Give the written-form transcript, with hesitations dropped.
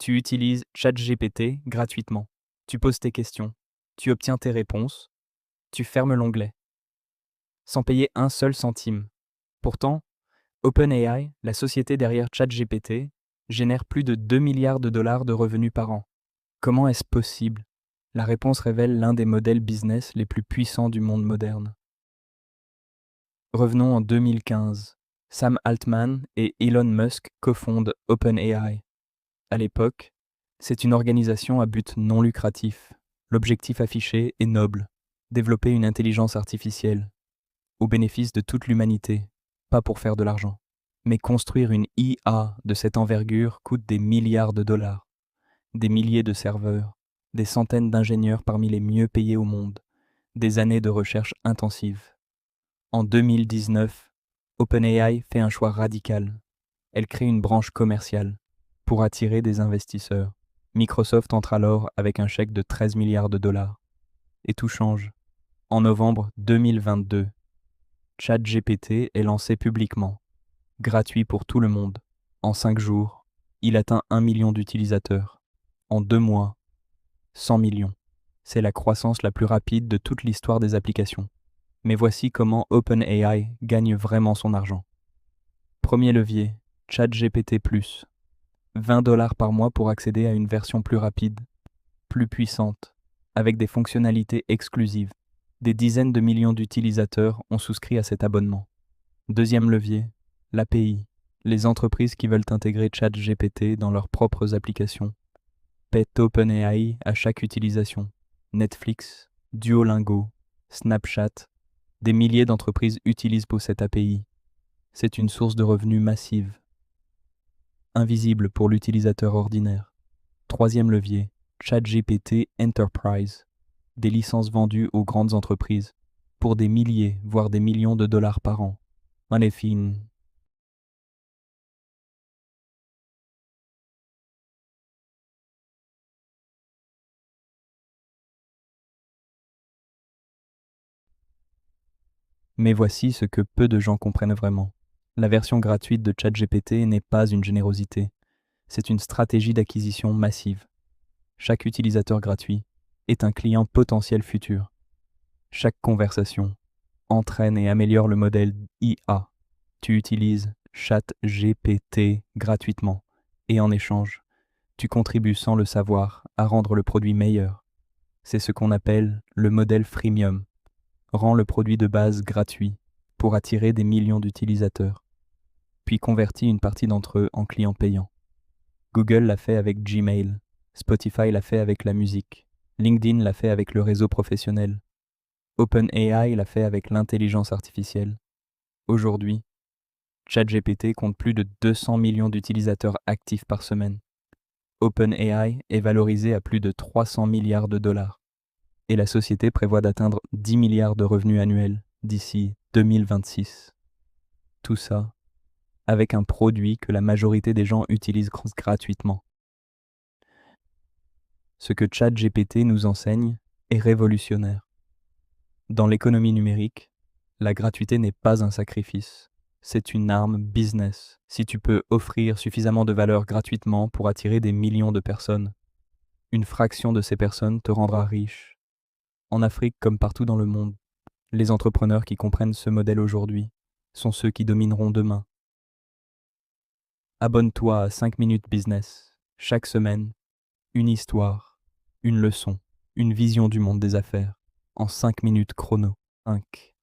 Tu utilises ChatGPT gratuitement. Tu poses tes questions. Tu obtiens tes réponses. Tu fermes l'onglet. Sans payer un seul centime. Pourtant, OpenAI, la société derrière ChatGPT, génère plus de 2 milliards de dollars de revenus par an. Comment est-ce possible? La réponse révèle l'un des modèles business les plus puissants du monde moderne. Revenons en 2015. Sam Altman et Elon Musk cofondent OpenAI. À l'époque, c'est une organisation à but non lucratif. L'objectif affiché est noble: développer une intelligence artificielle, au bénéfice de toute l'humanité, pas pour faire de l'argent. Mais construire une IA de cette envergure coûte des milliards de dollars, des milliers de serveurs, des centaines d'ingénieurs parmi les mieux payés au monde, des années de recherche intensive. En 2019, OpenAI fait un choix radical. Elle crée une branche commerciale pour attirer des investisseurs. Microsoft entre alors avec un chèque de 13 milliards de dollars. Et tout change. En novembre 2022, ChatGPT est lancé publiquement, gratuit pour tout le monde. En 5 jours, il atteint 1 million d'utilisateurs. En 2 mois, 100 millions. C'est la croissance la plus rapide de toute l'histoire des applications. Mais voici comment OpenAI gagne vraiment son argent. Premier levier, ChatGPT+. 20 dollars par mois pour accéder à une version plus rapide, plus puissante, avec des fonctionnalités exclusives. Des dizaines de millions d'utilisateurs ont souscrit à cet abonnement. Deuxième levier, l'API. Les entreprises qui veulent intégrer ChatGPT dans leurs propres applications paient OpenAI à chaque utilisation. Netflix, Duolingo, Snapchat, des milliers d'entreprises utilisent pour cette API. C'est une source de revenus massive, invisible pour l'utilisateur ordinaire. Troisième levier, ChatGPT Enterprise. Des licences vendues aux grandes entreprises pour des milliers, voire des millions de dollars par an. Money fin. Mais voici ce que peu de gens comprennent vraiment. La version gratuite de ChatGPT n'est pas une générosité, c'est une stratégie d'acquisition massive. Chaque utilisateur gratuit est un client potentiel futur. Chaque conversation entraîne et améliore le modèle IA. Tu utilises ChatGPT gratuitement et en échange, tu contribues sans le savoir à rendre le produit meilleur. C'est ce qu'on appelle le modèle freemium. Rend le produit de base gratuit pour attirer des millions d'utilisateurs, puis convertit une partie d'entre eux en clients payants. Google l'a fait avec Gmail, Spotify l'a fait avec la musique, LinkedIn l'a fait avec le réseau professionnel, OpenAI l'a fait avec l'intelligence artificielle. Aujourd'hui, ChatGPT compte plus de 200 millions d'utilisateurs actifs par semaine. OpenAI est valorisé à plus de 300 milliards de dollars. Et la société prévoit d'atteindre 10 milliards de revenus annuels d'ici 2026. Tout ça avec un produit que la majorité des gens utilisent gratuitement. Ce que ChatGPT nous enseigne est révolutionnaire. Dans l'économie numérique, la gratuité n'est pas un sacrifice, c'est une arme business. Si tu peux offrir suffisamment de valeur gratuitement pour attirer des millions de personnes, une fraction de ces personnes te rendra riche. En Afrique comme partout dans le monde, les entrepreneurs qui comprennent ce modèle aujourd'hui sont ceux qui domineront demain. Abonne-toi à 5 minutes business. Chaque semaine, une histoire, une leçon, une vision du monde des affaires, en 5 minutes chrono. 5.